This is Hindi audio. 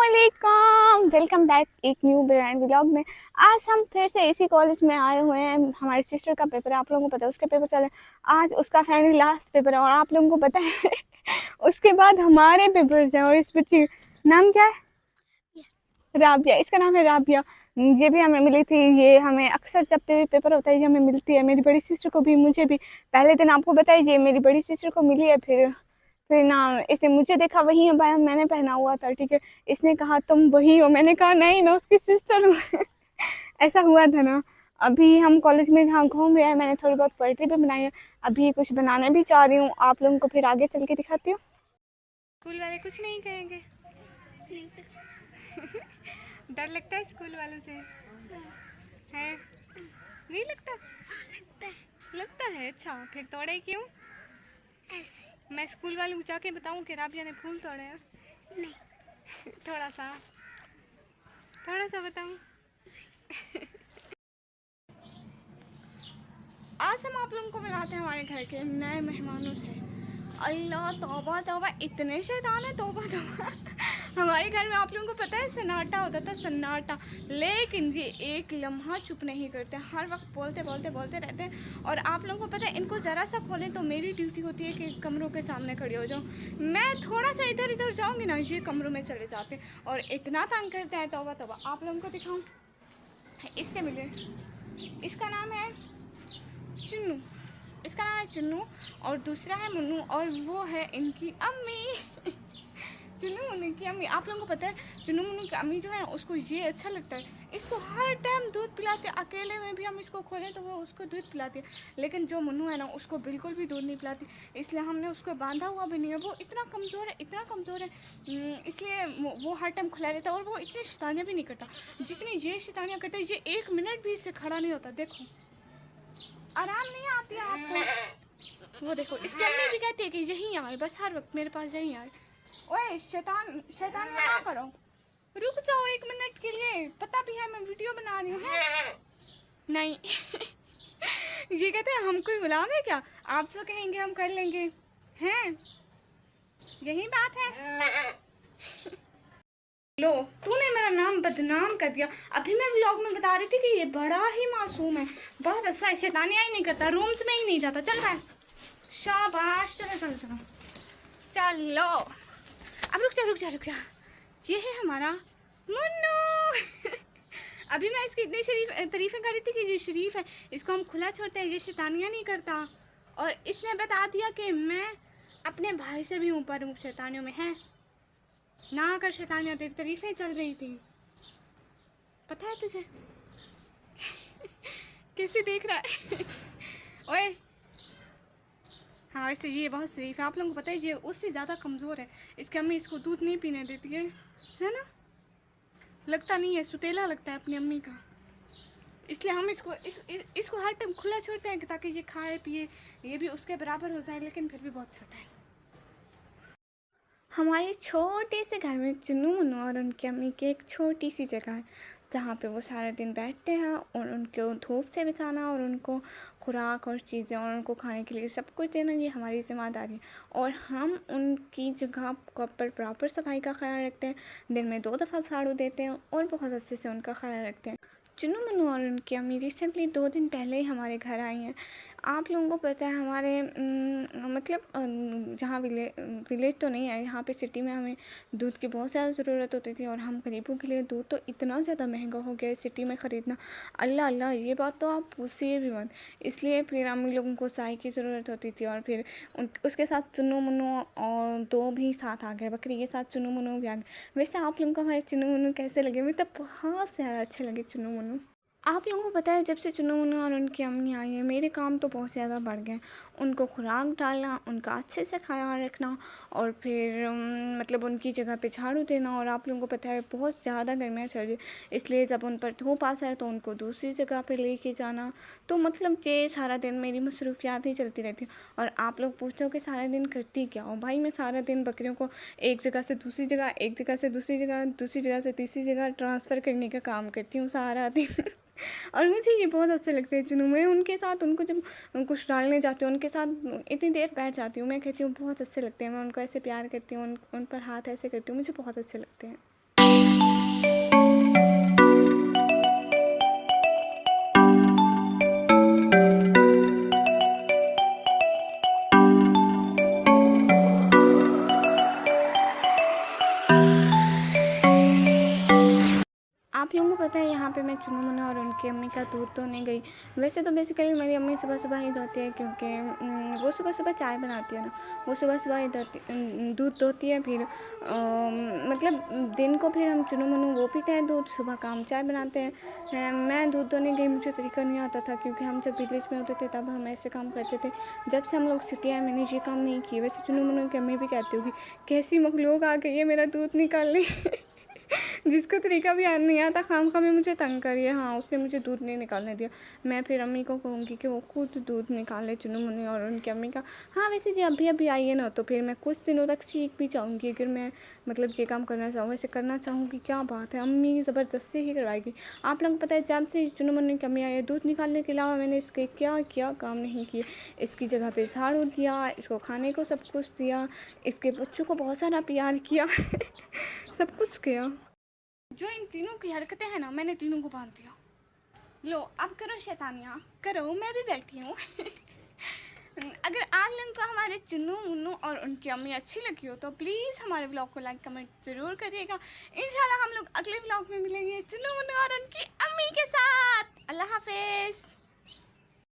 अस्सलामुअलैकुम, वेलकम बैक एक न्यू ब्रांड व्लॉग में। आज हम फिर से इसी कॉलेज में आए हुए हैं। हमारी सिस्टर का पेपर है, आप लोगों को पता है, उसके पेपर चल रहे हैं। आज उसका फाइनल लास्ट पेपर है और आप लोगों को पता है उसके बाद हमारे पेपर्स हैं। और इस बच्ची नाम क्या है? राबिया। इसका नाम है राबिया। ये भी हमें मिली थी। ये हमें अक्सर जब भी पेपर होता है ये हमें मिलती है। मेरी बड़ी सिस्टर को भी, मुझे भी। पहले दिन आपको बताइए, ये मेरी बड़ी सिस्टर को मिली है। फिर ना इसने मुझे देखा, वही मैंने पहना हुआ था, ठीक है। इसने कहा तुम वही हो, मैंने कहा नहीं, मैं उसकी सिस्टर हूँ ऐसा हुआ था ना। अभी हम कॉलेज में जहाँ घूम रहे हैं, मैंने थोड़ी बहुत पोइट्री भी बनाई है। अभी कुछ बनाने भी चाह रही हूँ, आप लोगों को फिर आगे चल के दिखाती हूँ। स्कूल वाले कुछ नहीं कहेंगे? डर लगता है स्कूल वालों से? है? नहीं लगता? लगता है। अच्छा, फिर तोड़े क्यों? ऐसे मैं स्कूल वालों को जाके बताऊं कि राबिया ने फूल तोड़े हैं? नहीं थोड़ा सा बताऊं? आज हम आप लोगों को मिलाते हैं हमारे घर के नए मेहमानों से। अल्लाह तौबा तौबा, इतने शैतान है, तौबा तौबा हमारे घर में आप लोगों को पता है सन्नाटा होता था, सन्नाटा। लेकिन ये एक लम्हा चुप नहीं करते, हर वक्त बोलते बोलते बोलते रहते हैं। और आप लोगों को पता है, इनको ज़रा सा खोलें तो मेरी ड्यूटी होती है कि कमरों के सामने खड़ी हो जाऊँ। मैं थोड़ा सा इधर इधर जाऊँगी ना, ये कमरों में चले जाते हैं और इतना तंग करते हैं, तौबा तौबा। आप लोगों को दिखाऊँ, इससे मिले। इसका नाम है चुन्नू। इसका नाम है चुन्नू और दूसरा है मुन्नू, और वो है इनकी अम्मी चुन्नू मुन्नू की अम्मी। आप लोगों को पता है, चुन्नू मुन्नू की अम्मी जो है ना, उसको ये अच्छा लगता है। इसको हर टाइम दूध पिलाते हैं, अकेले में भी हम इसको खोलें तो वो उसको दूध पिलाती है। लेकिन जो मुन्नू है ना, उसको बिल्कुल भी दूध नहीं पिलाती, इसलिए हमने उसको बांधा हुआ भी नहीं है। वो इतना कमज़ोर है, इतना कमज़ोर है, इसलिए वो हर टाइम खुला रहता है। और वो इतनी शैतानियाँ भी नहीं करता जितनी ये शैतानियाँ करता है। ये 1 मिनट भी इससे खड़ा नहीं होता। देखो, आराम नहीं आती है आपको। वो देखो, इसकी अम्मी भी कहती है कि यहीं आए, बस हर वक्त मेरे पास यहीं आए। ओए शैतान, शैतान ना करो, रुक जाओ 1 मिनट के लिए। पता भी है मैं वीडियो बना रही हूँ। नहीं ये कहते हैं हम कोई गुलाम है क्या? आप जो कहेंगे हम कर लेंगे, हैं? यही बात है। लो, तूने मेरा नाम बदनाम कर दिया। अभी मैं व्लॉग में बता रही थी कि ये बड़ा ही मासूम है, बहुत अच्छा है, शैतानियाँ ही नहीं करता, रूम्स में ही नहीं जाता। चल रहा है, शाबाश। चलो चलो चलो चलो, अब रुक जा। ये है हमारा मुन्नू अभी मैं इसकी इतनी तारीफें कर रही थी कि ये शरीफ है, इसको हम खुला छोड़ते हैं, ये शैतानियाँ नहीं करता। और इसने बता दिया कि मैं अपने भाई से भी ऊपर हूँ शैतानियों में। है ना, कर शैतानियाँ, तेरी तारीफें चल रही थी, पता है तुझे कैसे देख रहा है ओए, हाँ वैसे ये बहुत शरीफ है। आप लोगों को पता है ये उससे ज़्यादा कमज़ोर है। इसकी अम्मी इसको दूध नहीं पीने देती है ना? लगता नहीं है, सुतेला लगता है अपनी अम्मी का, इसलिए हम इसको हर टाइम खुला छोड़ते हैं ताकि ये खाए पिए, ये भी उसके बराबर हो जाए। लेकिन फिर भी बहुत छोटा है। हमारे छोटे से घर में चुन्नू मुन्नू और उनकी अम्मी की एक छोटी सी जगह है जहाँ पे वो सारा दिन बैठते हैं, और उनको धूप से बचाना और उनको खुराक और चीज़ें और उनको खाने के लिए सब कुछ देना, ये हमारी ज़िम्मेदारी है। और हम उनकी जगह पर प्रॉपर सफाई का ख्याल रखते हैं, दिन में 2 दफ़ा झाड़ू देते हैं और बहुत अच्छे से उनका ख्याल रखते हैं। चुन्नू मुन्नू और उनकी अम्मी रिसेंटली 2 दिन पहले ही हमारे घर आई हैं। आप लोगों को पता है हमारे मतलब जहाँ विलेज तो नहीं है, यहाँ पे सिटी में हमें दूध की बहुत ज़्यादा ज़रूरत होती थी। और हम गरीबों के लिए दूध तो इतना ज़्यादा महंगा हो गया है सिटी में ख़रीदना, अल्लाह अल्लाह, ये बात तो आप पूछिए भी मत। इसलिए फिर अम्मी लोगों को चाय की ज़रूरत होती थी, और फिर उसके साथ चुन्नू मुन्नू और 2 भी साथ आ गए, बकरी के साथ चुन्नू मुन्नू भी आ गए। वैसे आप लोगों को हमारे चुन्नू मुन्नू कैसे लगे? मुझे तो बहुत ज़्यादा अच्छे लगे चुन्नू मुन्नू। आप लोगों को पता है, जब से चुन्नू मुन्नू और उनकी अम्मी आई हैं, मेरे काम तो बहुत ज़्यादा बढ़ गए। उनको खुराक डालना, उनका अच्छे से ख्याल रखना, और फिर मतलब उनकी जगह पे झाड़ू देना। और आप लोगों को पता है बहुत ज़्यादा गर्मियाँ चल रही, इसलिए जब उन पर धूप आता है तो उनको दूसरी जगह पे लेके जाना। तो मतलब ये सारा दिन मेरी मसरूफियात ही चलती रहती है। और आप लोग पूछते हो कि सारा दिन करती क्या हो? भाई मैं सारा दिन बकरियों को एक जगह से दूसरी जगह, एक जगह से दूसरी जगह, दूसरी जगह से तीसरी जगह ट्रांसफ़र करने का काम करती हूँ सारा दिन और मुझे ये बहुत अच्छे लगते हैं चुनू। मैं उनके साथ, उनको जब कुछ डालने जाती हूँ उनके साथ इतनी देर बैठ जाती हूँ। मैं कहती हूँ बहुत अच्छे लगते हैं, मैं उनको ऐसे प्यार करती हूँ, उन पर हाथ ऐसे करती हूँ, मुझे बहुत अच्छे लगते हैं। आप लोगों को पता है यहाँ पे मैं चुनू मुन्ना और उनकी अम्मी का दूध धोने गई। वैसे तो बेसिकली मेरी अम्मी सुबह सुबह ही धोती है, क्योंकि वो सुबह सुबह चाय बनाती है ना, वो सुबह सुबह ही दूध धोती है। फिर मतलब दिन को फिर हम चुनू मुन्नू वो पीते हैं दूध, सुबह का हम चाय बनाते हैं। मैं दूध धोने गई, मुझे तरीका नहीं आता था, क्योंकि हम जब विलेज में होते थे तब हम ऐसे काम करते थे। जब से हम लोग छुट्टियाँ हैं मैंने ये काम नहीं किया। वैसे चुनू मुन्नू की अम्मी भी कहती होगी कैसी मखलूक आ गई है मेरा दूध निकालने जिसको तरीका भी नहीं आता, खामखा में मुझे तंग करिए। हाँ, उसने मुझे दूध नहीं निकालने दिया। मैं फिर अम्मी को कहूँगी कि वो खुद दूध निकाले, चुनू मुन्नी और उनकी अम्मी का। हाँ, वैसे जी अभी अभी आई है ना, तो फिर मैं कुछ दिनों तक सीख भी जाऊँगी। अगर मैं मतलब ये काम करना चाहूँ, वैसे करना चाहूँगी, क्या बात है, अम्मी ज़बरदस्ती ही करवाएगी। आप लोगों को पता है जब से चुनू मुन्नी की अम्मी आई है, दूध निकालने के अलावा मैंने इसके क्या काम नहीं किए। इसकी जगह पे झाड़ू दिया, इसको खाने को सब कुछ दिया, इसके बच्चों को बहुत सारा प्यार किया सब कुछ किया। जो इन तीनों की हरकतें हैं ना, मैंने तीनों को बांध दिया। लो अब करो शैतानियाँ, करो, मैं भी बैठी हूँ अगर आप लोगों को हमारे चुन्नू मुन्नू और उनकी अम्मी अच्छी लगी हो तो प्लीज़ हमारे ब्लॉग को लाइक कमेंट ज़रूर करिएगा। इंशाल्लाह हम लोग अगले ब्लॉग में मिलेंगे चुन्नू मुन्नू और उनकी अम्मी के साथ। अल्लाह हाफिज़।